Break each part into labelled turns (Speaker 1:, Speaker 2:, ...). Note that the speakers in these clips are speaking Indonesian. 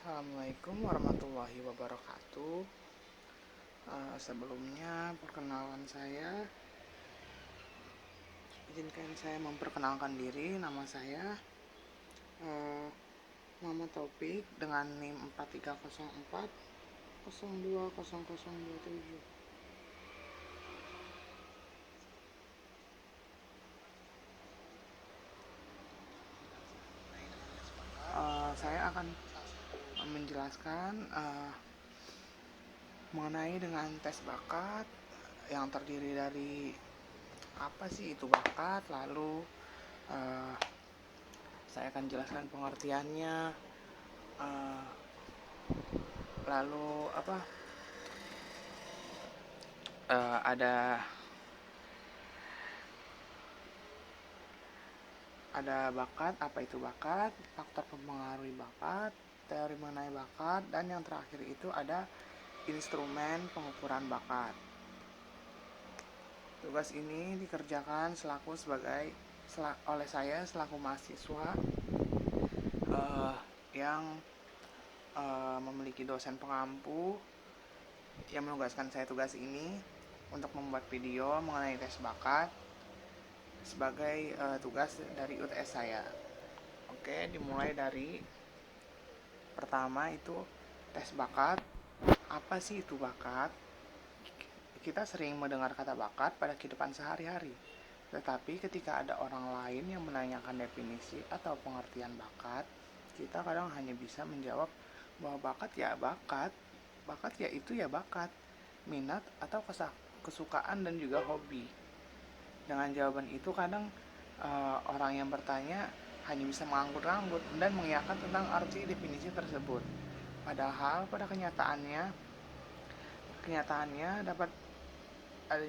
Speaker 1: Assalamualaikum warahmatullahi wabarakatuh. Sebelumnya perkenalan saya, izinkan saya memperkenalkan diri. Nama saya uh, Muhammad Taufik dengan NIM 4304 020027. Saya akan menjelaskan mengenai dengan tes bakat yang terdiri dari apa sih itu bakat, lalu uh, saya akan jelaskan pengertiannya, uh, lalu ada bakat, apa itu bakat, faktor mempengaruhi bakat, teori mengenai bakat, dan yang terakhir itu ada instrumen pengukuran bakat. Tugas ini dikerjakan oleh saya selaku mahasiswa yang memiliki dosen pengampu yang menugaskan saya tugas ini untuk membuat video mengenai tes bakat sebagai tugas dari UTS saya. Oke, dimulai dari pertama itu tes bakat. Apa sih itu bakat? Kita sering mendengar kata bakat pada kehidupan sehari-hari. Tetapi ketika ada orang lain yang menanyakan definisi atau pengertian bakat, kita kadang hanya bisa menjawab bahwa bakat ya bakat. Bakat ya itu ya bakat, minat atau kesukaan dan juga hobi. Dengan jawaban itu kadang orang yang bertanya hanya bisa menganggut-anggut dan mengiyakan tentang arti definisi tersebut. Padahal pada kenyataannya dapat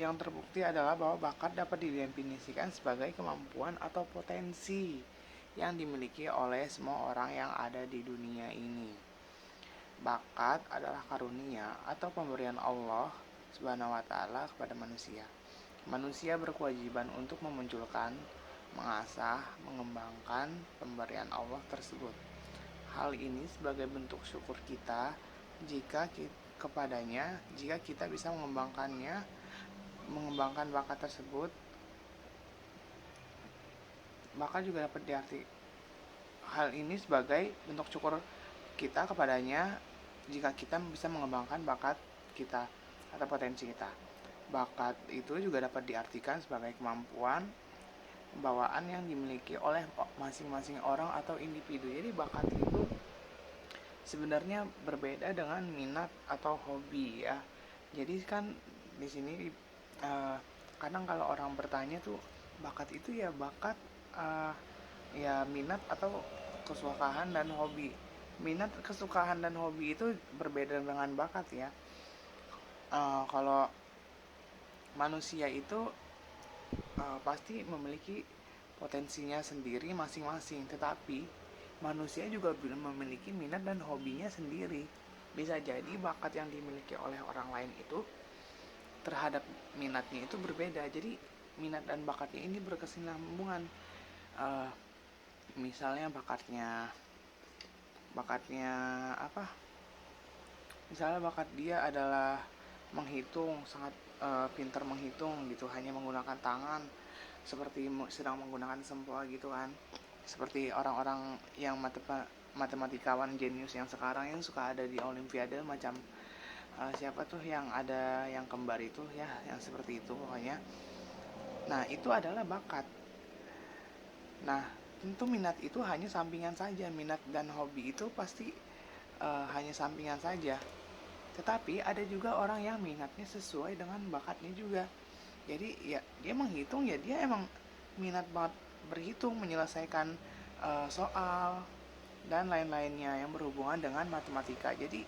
Speaker 1: yang terbukti adalah bahwa bakat dapat didefinisikan sebagai kemampuan atau potensi yang dimiliki oleh semua orang yang ada di dunia ini. Bakat adalah karunia atau pemberian Allah Subhanahu wa taala kepada manusia. Manusia berkewajiban untuk memunculkan, mengasah, mengembangkan pemberian Allah tersebut. Hal ini sebagai bentuk syukur kita jika kita bisa mengembangkan bakat tersebut. Bakat juga dapat hal ini sebagai bentuk syukur kita kepadanya jika kita bisa mengembangkan bakat kita atau potensi kita. Bakat itu juga dapat diartikan sebagai kemampuan bawaan yang dimiliki oleh masing-masing orang atau individu. Jadi bakat itu sebenarnya berbeda dengan minat atau hobi ya. Jadi kan di sini kadang kalau orang bertanya tuh bakat itu ya bakat ya minat atau kesukaan dan hobi. Minat, kesukaan dan hobi itu berbeda dengan bakat ya. Kalau manusia itu pasti memiliki potensinya sendiri masing-masing, tetapi manusia juga memiliki minat dan hobinya sendiri. Bisa jadi bakat yang dimiliki oleh orang lain itu terhadap minatnya itu berbeda. Jadi minat dan bakatnya ini berkesinambungan. Misalnya bakatnya apa? Misalnya bakat dia adalah menghitung, sangat pintar menghitung gitu, hanya menggunakan tangan seperti sedang menggunakan sempoa gitu kan. Seperti orang-orang yang matematikawan jenius yang sekarang yang suka ada di olimpiade macam siapa tuh yang ada yang kembar itu ya, yang seperti itu pokoknya. Nah, itu adalah bakat. Nah, tentu minat itu hanya sampingan saja. Minat dan hobi itu pasti hanya sampingan saja. Tetapi ada juga orang yang minatnya sesuai dengan bakatnya juga. Jadi ya dia menghitung, ya dia emang minat banget berhitung, menyelesaikan soal dan lain-lainnya yang berhubungan dengan matematika. Jadi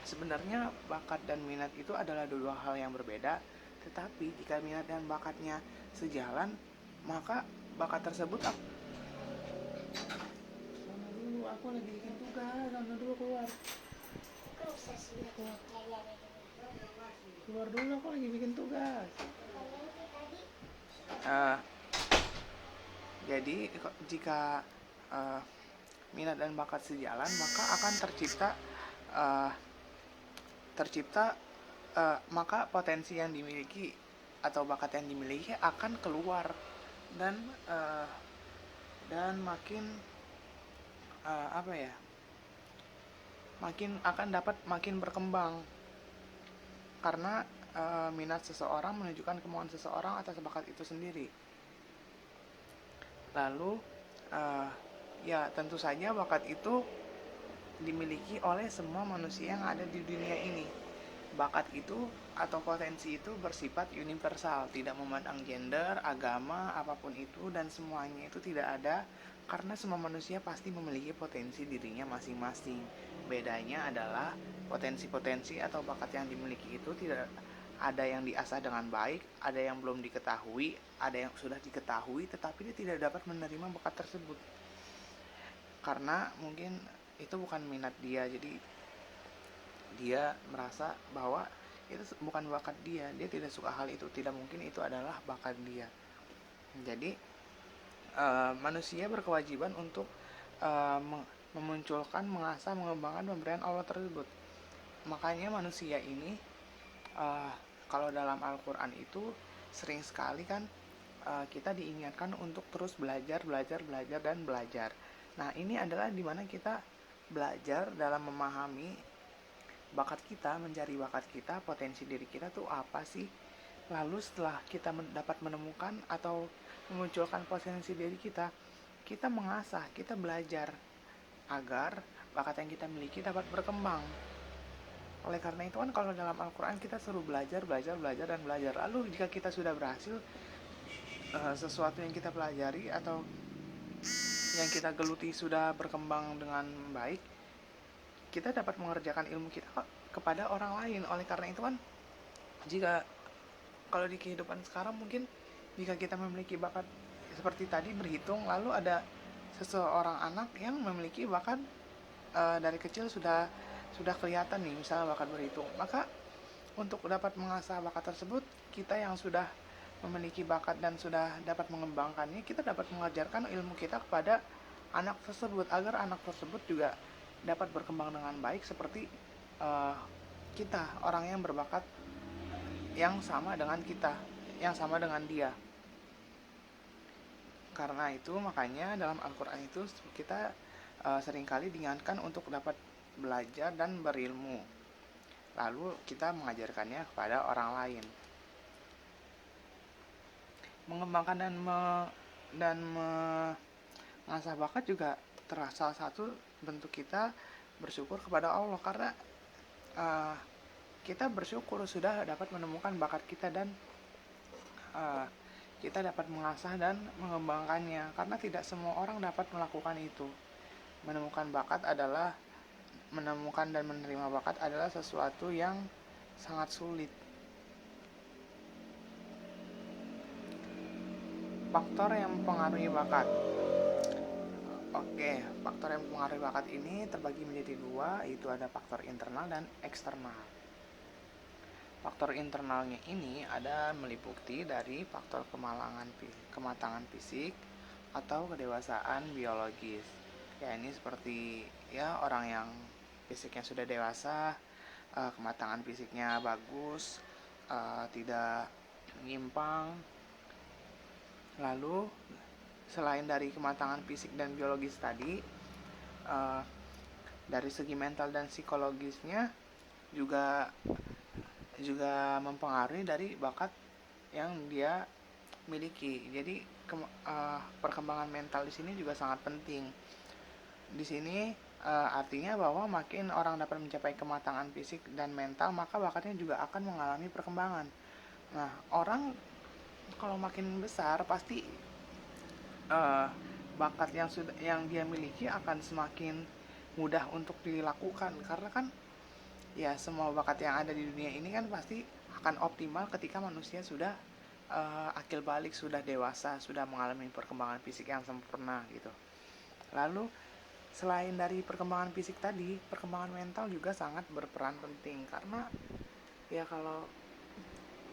Speaker 1: sebenarnya bakat dan minat itu adalah dua hal yang berbeda. Tetapi jika minat dan bakatnya sejalan, maka bakat tersebut sana dulu, aku lagi bikin tugas, sana dulu keluar. Keluar dulu, aku lagi bikin tugas. uh, jadi jika minat dan bakat sejalan, maka akan uh, tercipta maka potensi yang dimiliki atau bakat yang dimiliki akan keluar dan uh, makin apa ya, makin akan dapat makin berkembang karena minat seseorang menunjukkan kemauan seseorang atas bakat itu sendiri. Lalu ya tentu saja bakat itu dimiliki oleh semua manusia yang ada di dunia ini. Bakat itu atau potensi itu bersifat universal, tidak memandang gender, agama, apapun itu, dan semuanya itu tidak ada karena semua manusia pasti memiliki potensi dirinya masing-masing. Bedanya adalah potensi-potensi atau bakat yang dimiliki itu tidak ada yang diasah dengan baik, ada yang belum diketahui, ada yang sudah diketahui tetapi dia tidak dapat menerima bakat tersebut karena mungkin itu bukan minat dia, jadi dia merasa bahwa itu bukan bakat dia tidak suka hal itu, tidak mungkin itu adalah bakat dia. Jadi manusia berkewajiban untuk memunculkan, mengasah, mengembangkan pemberian Allah tersebut. Makanya manusia ini kalau dalam Al-Quran itu sering sekali kan kita diingatkan untuk terus belajar dan belajar. Nah ini adalah dimana kita belajar dalam memahami bakat kita, mencari bakat kita, potensi diri kita tuh apa sih. Lalu setelah kita dapat menemukan atau memunculkan potensi diri kita, kita mengasah, kita belajar agar bakat yang kita miliki dapat berkembang. Oleh karena itu kan kalau dalam Al-Quran kita suruh belajar dan belajar. Lalu jika kita sudah berhasil sesuatu yang kita pelajari atau yang kita geluti sudah berkembang dengan baik, kita dapat mengerjakan ilmu kita kepada orang lain. Oleh karena itu kan jika kalau di kehidupan sekarang mungkin jika kita memiliki bakat seperti tadi berhitung, lalu ada seseorang anak yang memiliki bakat dari kecil sudah kelihatan nih misalnya bakat berhitung, maka untuk dapat mengasah bakat tersebut, kita yang sudah memiliki bakat dan sudah dapat mengembangkannya, kita dapat mengajarkan ilmu kita kepada anak tersebut agar anak tersebut juga dapat berkembang dengan baik seperti kita, orang yang berbakat yang sama dengan kita, yang sama dengan dia. Karena itu makanya dalam Al-Quran itu kita seringkali diingatkan untuk dapat belajar dan berilmu, lalu kita mengajarkannya kepada orang lain. Mengembangkan dan mengasah bakat juga terasa satu bentuk kita bersyukur kepada Allah karena kita bersyukur sudah dapat menemukan bakat kita dan kita dapat mengasah dan mengembangkannya karena tidak semua orang dapat melakukan itu. Menemukan dan menerima bakat adalah sesuatu yang sangat sulit. Faktor yang mempengaruhi bakat. Oke, faktor yang mempengaruhi bakat ini terbagi menjadi dua, yaitu ada faktor internal dan eksternal. Faktor internalnya ini ada meliputi dari faktor kematangan fisik atau kedewasaan biologis. Ya ini seperti ya orang yang fisiknya sudah dewasa, kematangan fisiknya bagus, tidak menyimpang. Lalu selain dari kematangan fisik dan biologis tadi, dari segi mental dan psikologisnya juga mempengaruhi dari bakat yang dia miliki. Jadi perkembangan mental di sini juga sangat penting. Di sini artinya bahwa makin orang dapat mencapai kematangan fisik dan mental, maka bakatnya juga akan mengalami perkembangan. Nah, orang kalau makin besar pasti bakat yang dia miliki akan semakin mudah untuk dilakukan karena kan ya semua bakat yang ada di dunia ini kan pasti akan optimal ketika manusia sudah akil balik, sudah dewasa, sudah mengalami perkembangan fisik yang sempurna gitu. Lalu selain dari perkembangan fisik tadi, perkembangan mental juga sangat berperan penting karena ya kalau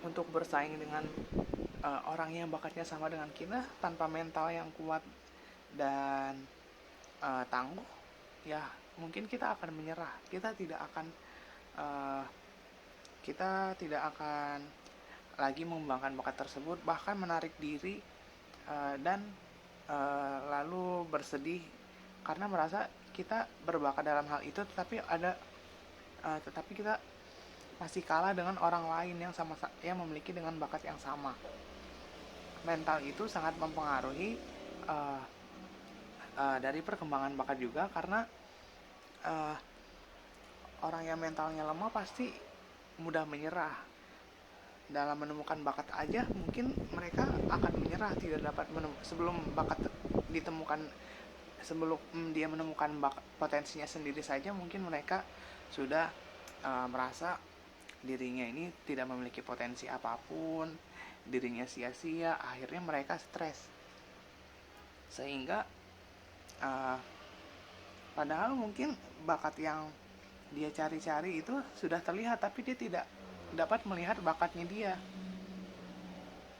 Speaker 1: untuk bersaing dengan orang yang bakatnya sama dengan kita tanpa mental yang kuat dan tangguh, ya mungkin kita akan menyerah. Uh, kita tidak akan lagi mengembangkan bakat tersebut, bahkan menarik diri dan lalu bersedih karena merasa kita berbakat dalam hal itu, tetapi kita masih kalah dengan orang lain yang memiliki dengan bakat yang sama. Mental itu sangat mempengaruhi uh, dari perkembangan bakat juga, karena uh, orang yang mentalnya lemah pasti mudah menyerah. Dalam menemukan bakat aja mungkin mereka akan menyerah, tidak dapat sebelum bakat ditemukan, sebelum dia menemukan potensinya sendiri saja mungkin mereka sudah merasa dirinya ini tidak memiliki potensi apapun, dirinya sia-sia, akhirnya mereka stres. Sehingga padahal mungkin bakat yang dia cari-cari itu sudah terlihat, tapi dia tidak dapat melihat bakatnya dia.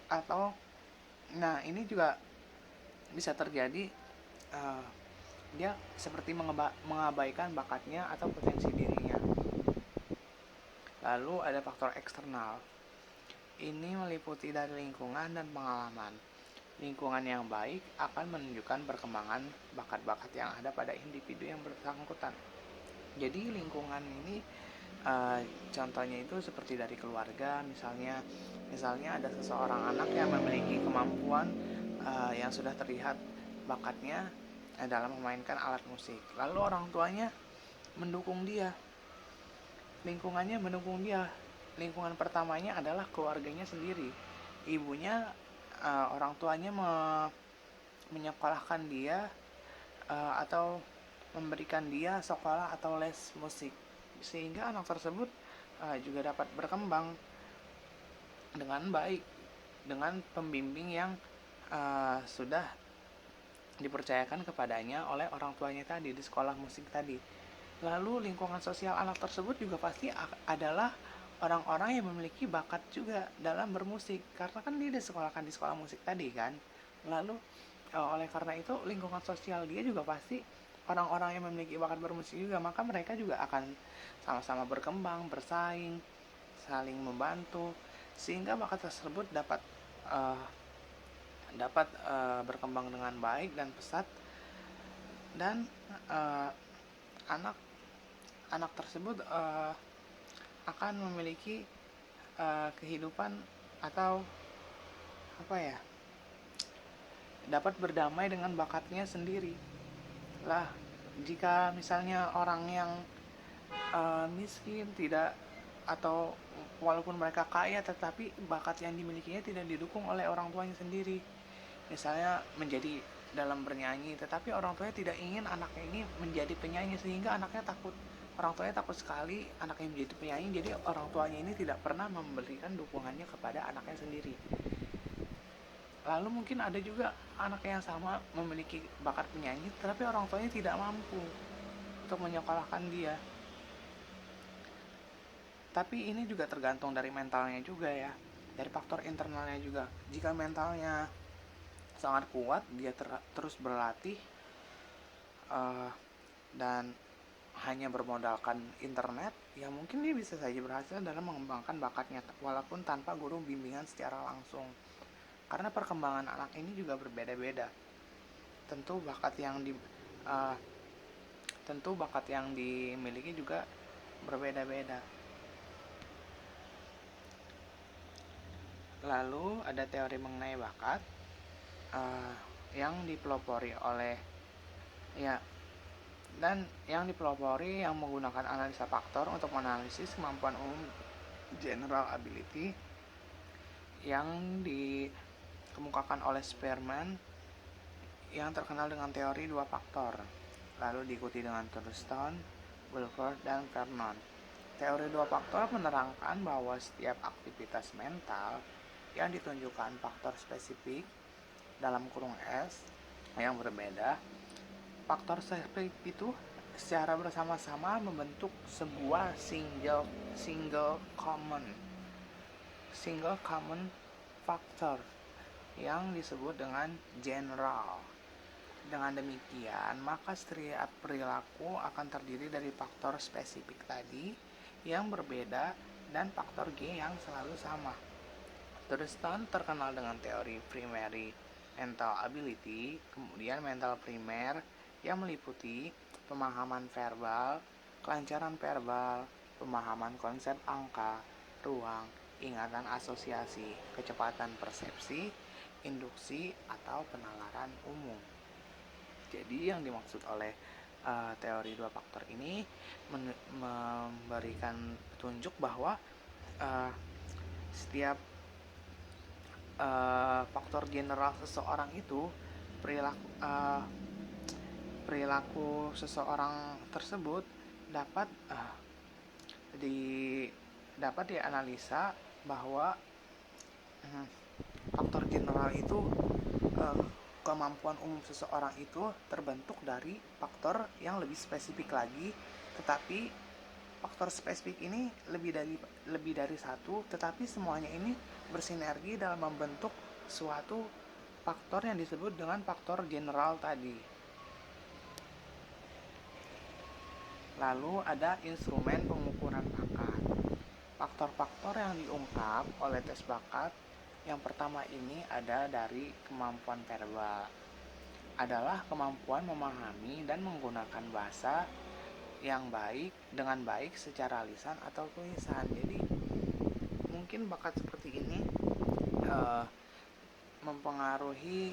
Speaker 1: Atau ini juga bisa terjadi, dia seperti mengabaikan bakatnya atau potensi dirinya. Lalu ada faktor eksternal. Ini meliputi dari lingkungan dan pengalaman. Lingkungan yang baik akan menunjukkan perkembangan bakat-bakat yang ada pada individu yang bersangkutan. Jadi lingkungan ini contohnya itu seperti dari keluarga, misalnya ada seseorang anak yang memiliki kemampuan yang sudah terlihat bakatnya dalam memainkan alat musik. Lalu orang tuanya mendukung dia, lingkungannya mendukung dia. Lingkungan pertamanya adalah keluarganya sendiri. Ibunya, orang tuanya menyekolahkan dia atau memberikan dia sekolah atau les musik, sehingga anak tersebut juga dapat berkembang dengan baik dengan pembimbing yang sudah dipercayakan kepadanya oleh orang tuanya tadi di sekolah musik tadi. Lalu lingkungan sosial anak tersebut juga pasti adalah orang-orang yang memiliki bakat juga dalam bermusik, karena kan dia disekolahkan di sekolah musik tadi kan. Lalu oleh karena itu lingkungan sosial dia juga pasti orang-orang yang memiliki bakat bermusik juga, maka mereka juga akan sama-sama berkembang, bersaing, saling membantu, sehingga bakat tersebut dapat berkembang dengan baik dan pesat. Dan anak tersebut akan memiliki kehidupan atau dapat berdamai dengan bakatnya sendiri. Lah, jika misalnya orang yang miskin, tidak, atau walaupun mereka kaya tetapi bakat yang dimilikinya tidak didukung oleh orang tuanya sendiri, misalnya menjadi dalam bernyanyi, tetapi orang tuanya tidak ingin anaknya ini menjadi penyanyi, sehingga orang tuanya takut sekali anaknya menjadi penyanyi, jadi orang tuanya ini tidak pernah memberikan dukungannya kepada anaknya sendiri. Lalu mungkin ada juga anak yang sama memiliki bakat penyanyi, tetapi orang tuanya tidak mampu untuk menyekolahkan dia. Tapi ini juga tergantung dari mentalnya juga ya, dari faktor internalnya juga. Jika mentalnya sangat kuat, dia terus berlatih dan hanya bermodalkan internet, ya mungkin dia bisa saja berhasil dalam mengembangkan bakatnya walaupun tanpa guru bimbingan secara langsung. Karena perkembangan anak ini juga berbeda-beda. Tentu bakat yang dimiliki juga berbeda-beda. Lalu ada teori mengenai bakat yang dipelopori yang menggunakan analisa faktor untuk menganalisis kemampuan umum, general ability, yang dikemukakan oleh Spearman, yang terkenal dengan teori 2 faktor, lalu diikuti dengan Thurston, Wilford, dan Vernon. Teori 2 faktor menerangkan bahwa setiap aktivitas mental yang ditunjukkan faktor spesifik dalam kurung S yang berbeda, faktor spesifik itu secara bersama-sama membentuk sebuah single common factor yang disebut dengan general. Dengan demikian, maka setiap perilaku akan terdiri dari faktor spesifik tadi yang berbeda dan faktor G yang selalu sama. Thurston terkenal dengan teori primary mental ability, kemudian mental primer yang meliputi pemahaman verbal, kelancaran verbal, pemahaman konsep angka, ruang, ingatan asosiasi, kecepatan persepsi, induksi, atau penalaran umum. Jadi yang dimaksud oleh teori dua faktor ini memberikan petunjuk bahwa uh, setiap faktor general seseorang itu perilaku seseorang tersebut dapat di dapat dianalisa bahwa faktor general itu kemampuan umum seseorang itu terbentuk dari faktor yang lebih spesifik lagi, tetapi faktor spesifik ini lebih dari satu, tetapi semuanya ini bersinergi dalam membentuk suatu faktor yang disebut dengan faktor general tadi. Lalu ada instrumen pengukuran bakat. Faktor-faktor yang diungkap oleh tes bakat yang pertama ini ada dari kemampuan verbal. Adalah kemampuan memahami dan menggunakan bahasa yang baik dengan baik secara lisan atau tulisan. Jadi mungkin bakat seperti ini mempengaruhi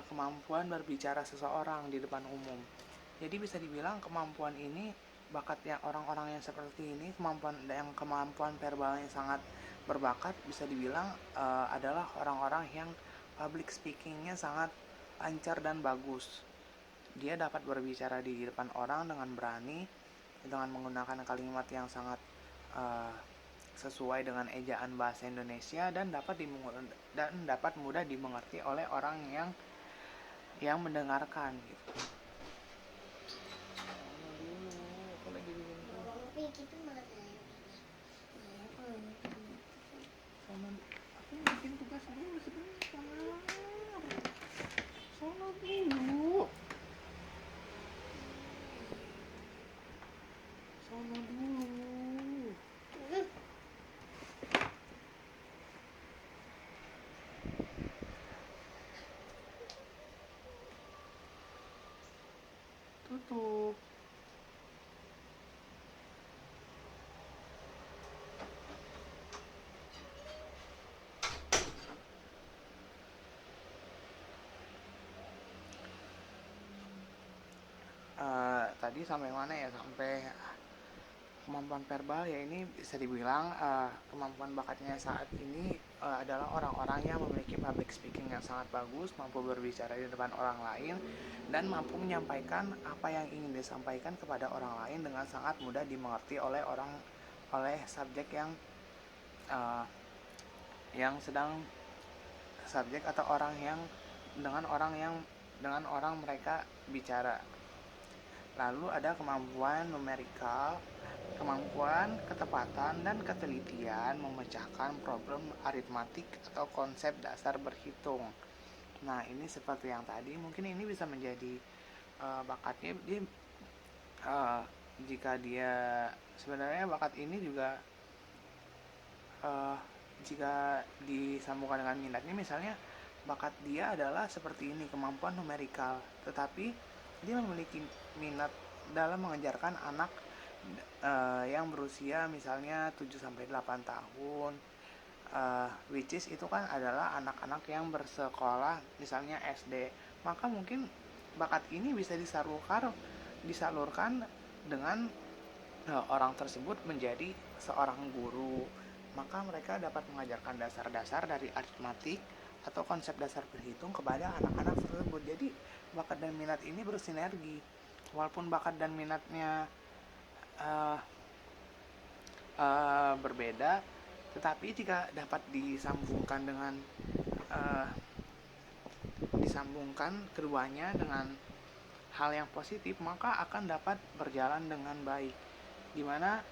Speaker 1: kemampuan berbicara seseorang di depan umum. Jadi bisa dibilang kemampuan ini, bakatnya orang-orang yang seperti ini, kemampuan verbalnya sangat berbakat, bisa dibilang adalah orang-orang yang public speakingnya sangat lancar dan bagus. Dia dapat berbicara di depan orang dengan berani, dengan menggunakan kalimat yang sangat sesuai dengan ejaan bahasa Indonesia dan dapat mudah dimengerti oleh orang yang mendengarkan gitu. Aku bikin tugas dulu sebentar. Sono dulu. Sono dulu. Tutup. Tadi sampai mana ya? Sampai kemampuan verbal ya, ini bisa dibilang kemampuan bakatnya saat ini adalah orang-orang yang memiliki public speaking yang sangat bagus, mampu berbicara di depan orang lain, dan mampu menyampaikan apa yang ingin disampaikan kepada orang lain dengan sangat mudah dimengerti oleh subjek yang sedang subjek atau orang yang dengan orang mereka bicara. Lalu ada kemampuan numerikal, kemampuan ketepatan dan ketelitian memecahkan problem aritmatik atau konsep dasar berhitung. Nah, ini seperti yang tadi, mungkin ini bisa menjadi bakatnya dia jika dia sebenarnya bakat ini juga jika disambungkan dengan minatnya, misalnya bakat dia adalah seperti ini, kemampuan numerikal, tetapi dia memiliki minat dalam mengajarkan anak yang berusia misalnya 7-8 tahun, which is itu kan adalah anak-anak yang bersekolah misalnya SD. Maka mungkin bakat ini bisa disalurkan dengan orang tersebut menjadi seorang guru. Maka mereka dapat mengajarkan dasar-dasar dari aritmatik atau konsep dasar berhitung kepada anak-anak tersebut. Jadi bakat dan minat ini bersinergi. Walaupun bakat dan minatnya berbeda, tetapi jika dapat disambungkan keduanya dengan hal yang positif, maka akan dapat berjalan dengan baik. Dimana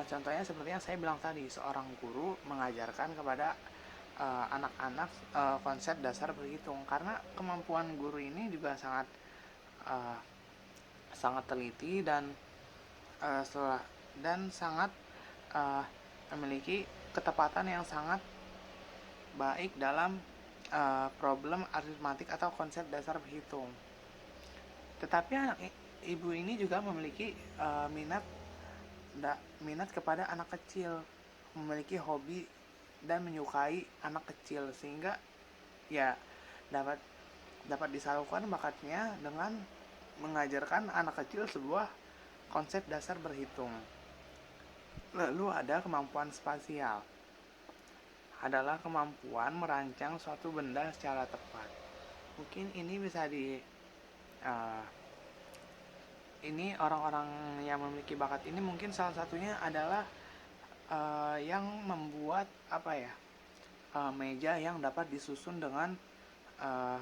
Speaker 1: contohnya seperti yang saya bilang tadi, seorang guru mengajarkan kepada anak-anak konsep dasar berhitung, karena kemampuan guru ini juga sangat uh, sangat teliti setelah dan sangat uh, memiliki ketepatan yang sangat baik dalam problem aritmatik atau konsep dasar berhitung. Tetapi anak ibu ini juga memiliki minat kepada anak kecil, memiliki hobi dan menyukai anak kecil, sehingga ya dapat dapat disalurkan bakatnya dengan mengajarkan anak kecil sebuah konsep dasar berhitung. Lalu ada kemampuan spasial, adalah kemampuan merancang suatu benda secara tepat. Mungkin ini bisa ini orang-orang yang memiliki bakat ini mungkin salah satunya adalah yang membuat meja yang dapat disusun uh,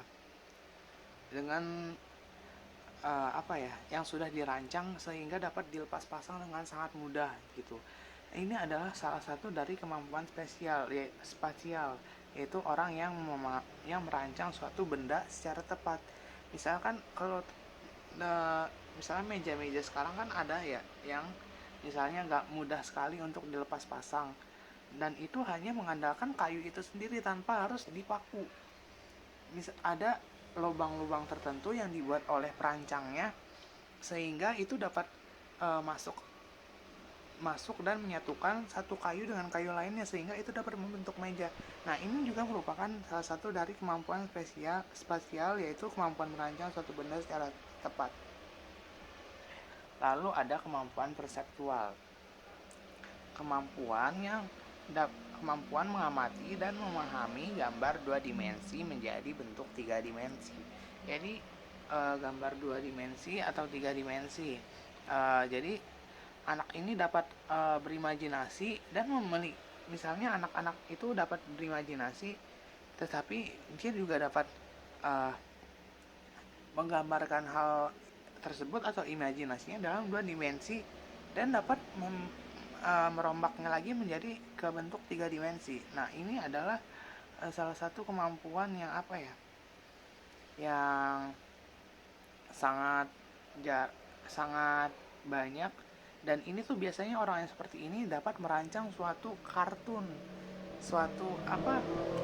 Speaker 1: dengan yang sudah dirancang sehingga dapat dilepas pasang dengan sangat mudah gitu. Ini adalah salah satu dari kemampuan spasial, yaitu orang yang merancang suatu benda secara tepat. Misalkan kalau misalnya meja-meja sekarang kan ada ya yang misalnya nggak mudah sekali untuk dilepas pasang, dan itu hanya mengandalkan kayu itu sendiri tanpa harus dipaku. Ada lubang-lubang tertentu yang dibuat oleh perancangnya sehingga itu dapat masuk dan menyatukan satu kayu dengan kayu lainnya sehingga itu dapat membentuk meja. Nah, ini juga merupakan salah satu dari kemampuan spasial, yaitu kemampuan merancang suatu benda secara tepat. Lalu ada kemampuan perseptual, kemampuan mengamati dan memahami gambar 2 dimensi menjadi bentuk 3 dimensi. Jadi gambar 2 dimensi atau 3 dimensi. Jadi anak ini dapat berimajinasi dan misalnya anak-anak itu dapat berimajinasi, tetapi dia juga dapat menggambarkan hal tersebut atau imajinasinya dalam 2 dimensi dan dapat merombaknya lagi menjadi ke bentuk 3 dimensi. Nah, ini adalah salah satu kemampuan yang yang sangat banyak, dan ini tuh biasanya orang yang seperti ini dapat merancang suatu kartun,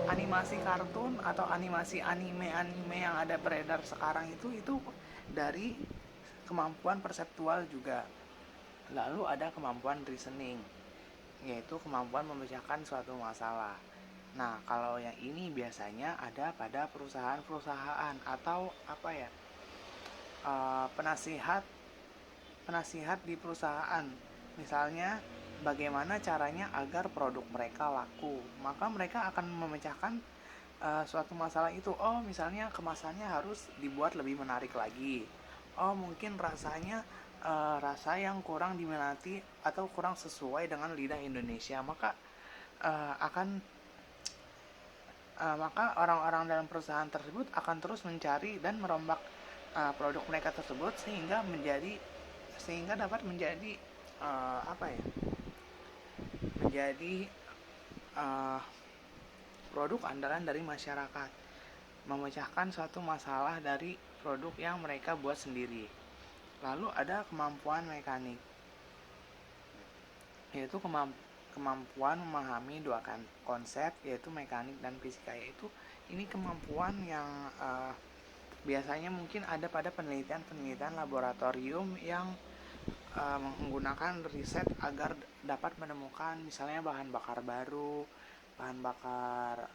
Speaker 1: animasi kartun atau animasi anime yang ada beredar sekarang itu dari kemampuan perseptual juga. Lalu ada kemampuan reasoning, yaitu kemampuan memecahkan suatu masalah. Nah, kalau yang ini biasanya ada pada perusahaan-perusahaan atau penasihat di perusahaan. Misalnya, bagaimana caranya agar produk mereka laku, maka mereka akan memecahkan suatu masalah itu. Oh, misalnya kemasannya harus dibuat lebih menarik lagi. Oh, mungkin rasanya rasa yang kurang diminati atau kurang sesuai dengan lidah Indonesia, maka orang-orang dalam perusahaan tersebut akan terus mencari dan merombak produk mereka tersebut sehingga dapat menjadi produk andalan dari masyarakat, memecahkan suatu masalah dari produk yang mereka buat sendiri. Lalu ada kemampuan mekanik, yaitu kemampuan memahami 2 konsep, yaitu mekanik dan fisika. Yaitu ini kemampuan yang biasanya mungkin ada pada penelitian laboratorium yang menggunakan riset agar dapat menemukan misalnya bahan bakar baru, bahan bakar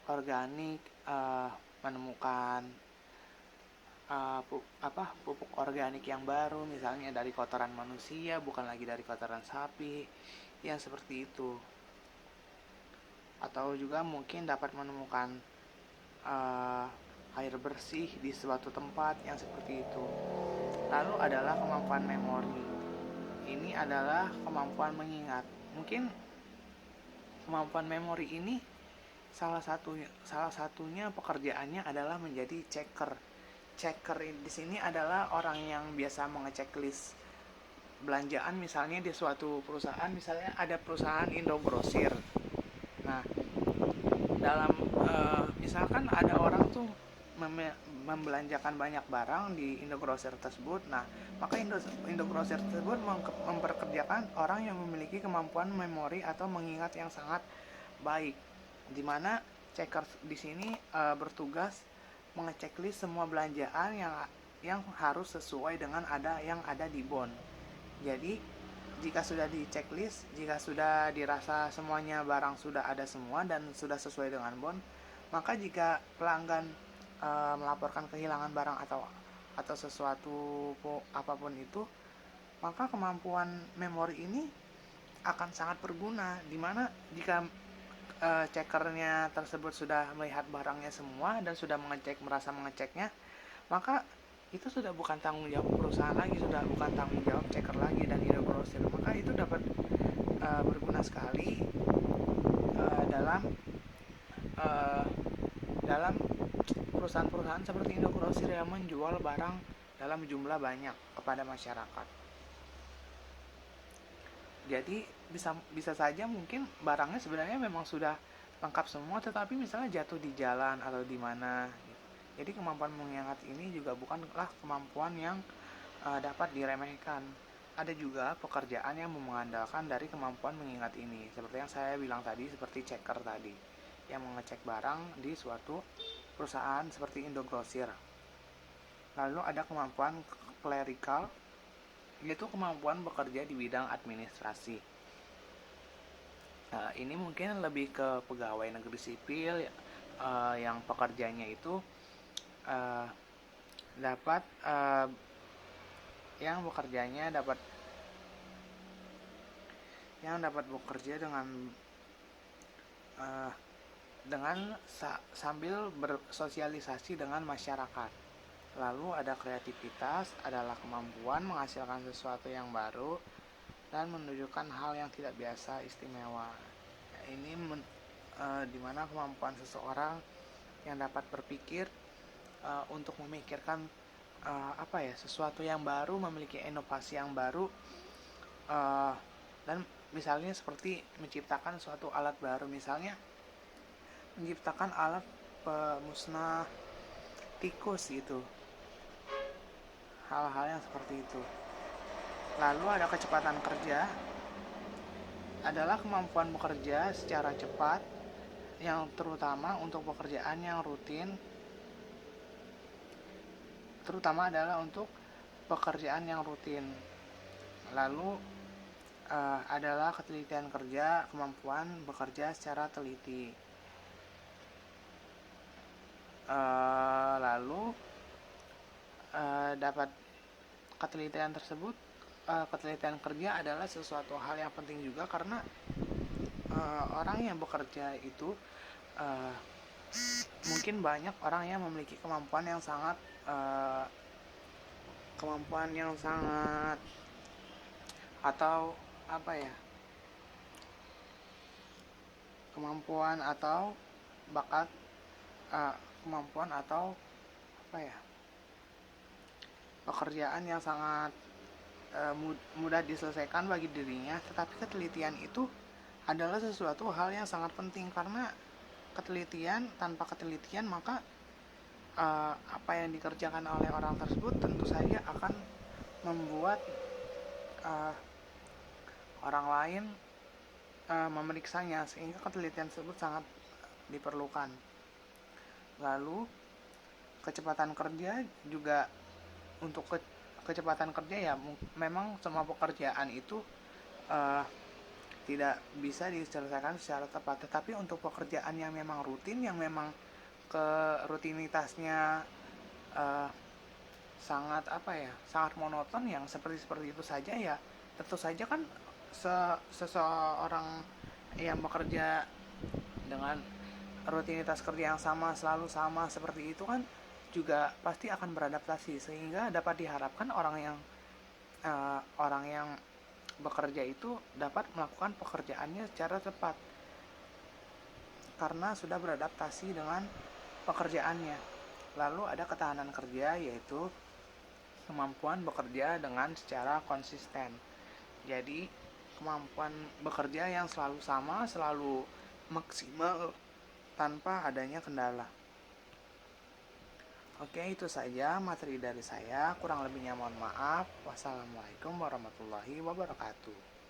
Speaker 1: organik, menemukan pupuk organik yang baru, misalnya dari kotoran manusia bukan lagi dari kotoran sapi, yang seperti itu. Atau juga mungkin dapat menemukan air bersih di suatu tempat, yang seperti itu. Lalu adalah kemampuan memori. Ini adalah kemampuan mengingat. Mungkin kemampuan memori ini salah satunya pekerjaannya adalah menjadi checker. Checker di sini adalah orang yang biasa mengecek list belanjaan, misalnya di suatu perusahaan, misalnya ada perusahaan Indogrosir. Nah, dalam misalkan ada orang tuh membelanjakan banyak barang di Indogrosir tersebut. Nah, maka Indogrosir tersebut memperkerjakan orang yang memiliki kemampuan memori atau mengingat yang sangat baik, di mana checker di sini bertugas mengecek list semua belanjaan yang harus sesuai dengan yang ada di bon. Jadi jika sudah di checklist, jika sudah dirasa semuanya barang sudah ada semua dan sudah sesuai dengan bon, maka jika pelanggan melaporkan kehilangan barang atau sesuatu apapun itu, maka kemampuan memori ini akan sangat berguna, dimana jika checkernya tersebut sudah melihat barangnya semua dan sudah merasa mengeceknya, maka itu sudah bukan tanggung jawab perusahaan lagi, sudah bukan tanggung jawab checker lagi dan Indogrosir. Maka itu dapat berguna sekali dalam uh, dalam perusahaan-perusahaan seperti Indogrosir yang menjual barang dalam jumlah banyak kepada masyarakat. Jadi bisa saja mungkin barangnya sebenarnya memang sudah lengkap semua, tetapi misalnya jatuh di jalan atau di mana. Jadi kemampuan mengingat ini juga bukanlah kemampuan yang dapat diremehkan. Ada juga pekerjaan yang mengandalkan dari kemampuan mengingat ini, seperti yang saya bilang tadi, seperti checker tadi, yang mengecek barang di suatu perusahaan seperti Indogrosir. Lalu ada kemampuan clerical, yaitu kemampuan bekerja di bidang administrasi. Ini mungkin lebih ke pegawai negeri sipil yang pekerjanya itu dapat yang dapat bekerja sambil bersosialisasi dengan masyarakat. Lalu ada kreativitas, adalah kemampuan menghasilkan sesuatu yang baru dan menunjukkan hal yang tidak biasa istimewa. Ini dimana kemampuan seseorang yang dapat berpikir untuk memikirkan sesuatu yang baru, memiliki inovasi yang baru, dan misalnya seperti menciptakan suatu alat baru, misalnya menciptakan alat pemusnah tikus gitu, hal-hal yang seperti itu. Lalu ada kecepatan kerja, adalah kemampuan bekerja secara cepat yang terutama untuk pekerjaan yang rutin, terutama adalah untuk pekerjaan yang rutin. Lalu adalah ketelitian kerja, kemampuan bekerja secara teliti. Lalu dapat ketelitian tersebut, ketelitian kerja adalah sesuatu hal yang penting juga, karena orang yang bekerja itu mungkin banyak orang yang memiliki kemampuan yang sangat atau kemampuan atau bakat, kemampuan atau pekerjaan yang sangat mudah diselesaikan bagi dirinya, tetapi ketelitian itu adalah sesuatu hal yang sangat penting, karena tanpa ketelitian maka apa yang dikerjakan oleh orang tersebut tentu saja akan membuat orang lain memeriksanya, sehingga ketelitian tersebut sangat diperlukan. Lalu kecepatan kerja juga, untuk kecepatan kerja ya memang semua pekerjaan itu tidak bisa diselesaikan secara tepat, tetapi untuk pekerjaan yang memang rutin, yang memang rutinitasnya sangat monoton, yang seperti itu saja, ya tentu saja kan seseorang yang bekerja dengan rutinitas kerja yang selalu sama seperti itu kan juga pasti akan beradaptasi, sehingga dapat diharapkan orang yang bekerja itu dapat melakukan pekerjaannya secara cepat karena sudah beradaptasi dengan pekerjaannya. Lalu ada ketahanan kerja, yaitu kemampuan bekerja dengan secara konsisten. Jadi kemampuan bekerja yang selalu sama, selalu maksimal tanpa adanya kendala. Oke, itu saja materi dari saya. Kurang lebihnya mohon maaf. Wassalamualaikum warahmatullahi wabarakatuh.